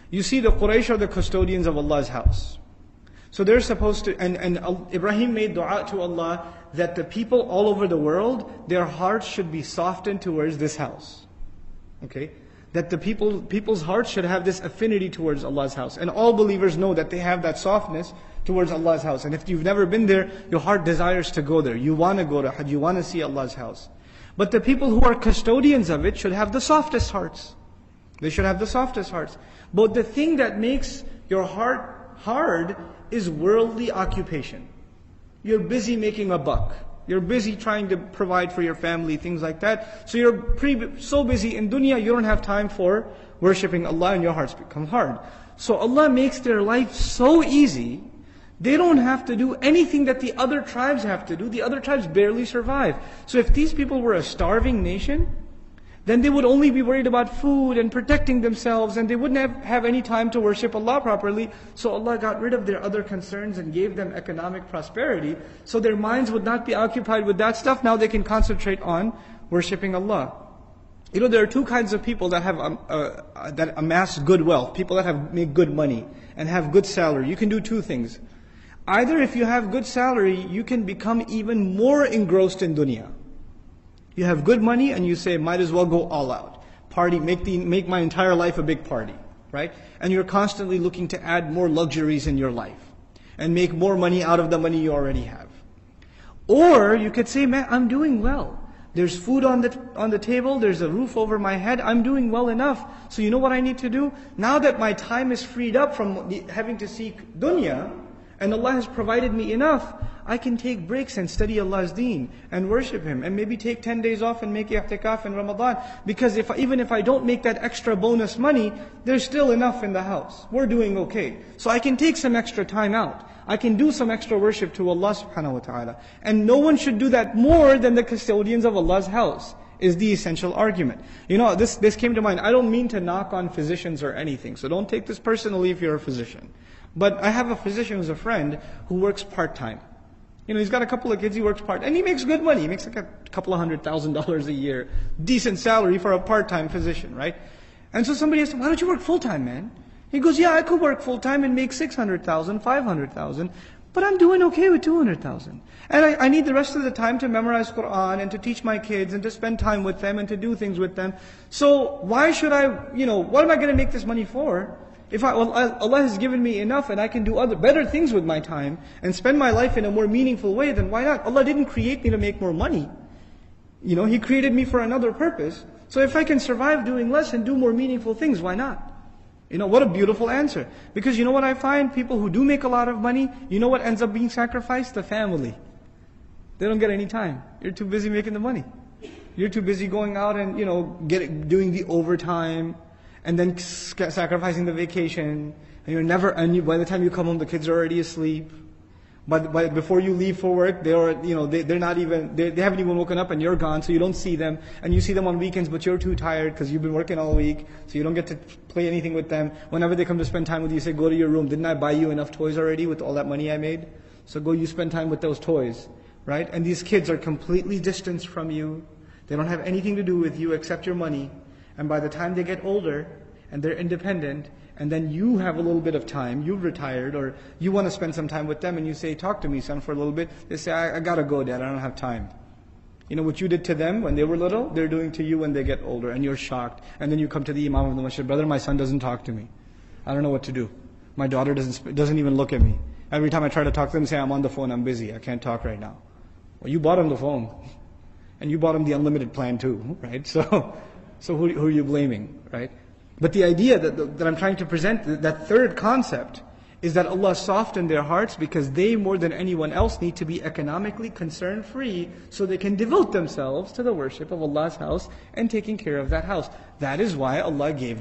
You see, the Quraysh are the custodians of Allah's house. So they're supposed to, and Ibrahim made dua to Allah that the people all over the world, their hearts should be softened towards this house. Okay? That the people's hearts should have this affinity towards Allah's house. And all believers know that they have that softness towards Allah's house. And if you've never been there, your heart desires to go there. You want to go to Hajj, you want to see Allah's house. But the people who are custodians of it should have the softest hearts. They should have the softest hearts. But the thing that makes your heart hard is worldly occupation. You're busy making a buck. You're busy trying to provide for your family, things like that. So you're so busy in dunya, you don't have time for worshipping Allah, and your hearts become hard. So Allah makes their life so easy, they don't have to do anything that the other tribes have to do. The other tribes barely survive. So if these people were a starving nation, then they would only be worried about food and protecting themselves, and they wouldn't have any time to worship Allah properly. So Allah got rid of their other concerns and gave them economic prosperity, so their minds would not be occupied with that stuff. Now they can concentrate on worshipping Allah. You know, there are two kinds of people that have that amass good wealth. People that make good money and have good salary. You can do two things. Either if you have good salary, you can become even more engrossed in dunya. You have good money and you say, might as well go all out. Party, make my entire life a big party, right? And you're constantly looking to add more luxuries in your life and make more money out of the money you already have. Or you could say, man, I'm doing well. There's food on the table, there's a roof over my head, I'm doing well enough. So you know what I need to do? Now that my time is freed up from having to seek dunya, and Allah has provided me enough, I can take breaks and study Allah's deen and worship Him, and maybe take 10 days off and make i'tikaf in Ramadan. Because even if I don't make that extra bonus money, there's still enough in the house. We're doing okay. So I can take some extra time out. I can do some extra worship to Allah subhanahu wa ta'ala. And no one should do that more than the custodians of Allah's house, is the essential argument. You know, this came to mind. I don't mean to knock on physicians or anything, so don't take this personally if you're a physician. But I have a physician who's a friend who works part-time. You know, he's got a couple of kids, he works and he makes good money. He makes like a couple of $100,000 a year. Decent salary for a part-time physician, right? And so somebody asked him, why don't you work full-time, man? He goes, yeah, I could work full-time and make 600,000, 500,000, but I'm doing okay with 200,000. And I need the rest of the time to memorize Quran and to teach my kids and to spend time with them and to do things with them. So why should I, what am I going to make this money for? If Allah has given me enough and I can do better things with my time and spend my life in a more meaningful way, then why not? Allah didn't create me to make more money. He created me for another purpose. So if I can survive doing less and do more meaningful things, why not? What a beautiful answer. Because you know what I find? People who do make a lot of money, you know what ends up being sacrificed? The family. They don't get any time. You're too busy making the money. You're too busy going out and, doing the overtime, and then sacrificing the vacation, and by the time you come home, the kids are already asleep. But before you leave for work, they haven't even woken up, and you're gone, so you don't see them. And you see them on weekends, but you're too tired because you've been working all week, so you don't get to play anything with them. Whenever they come to spend time with you, you say, go to your room. Didn't I buy you enough toys already with all that money I made? So go, you spend time with those toys, right? And these kids are completely distanced from you. They don't have anything to do with you except your money. And by the time they get older and they're independent, and then you have a little bit of time, you've retired, or you want to spend some time with them, and you say, talk to me, son, for a little bit. They say, I gotta go, Dad, I don't have time. What you did to them when they were little, they're doing to you when they get older, and you're shocked. And then you come to the Imam of the Masjid, brother, my son doesn't talk to me. I don't know what to do. My daughter doesn't even look at me. Every time I try to talk to them, they say, I'm on the phone, I'm busy, I can't talk right now. Well, you bought him the phone. And you bought him the unlimited plan too, right? So who are you blaming, right? But the idea that I'm trying to present, that third concept, is that Allah softened their hearts because they, more than anyone else, need to be economically concern-free so they can devote themselves to the worship of Allah's house and taking care of that house. That is why Allah gave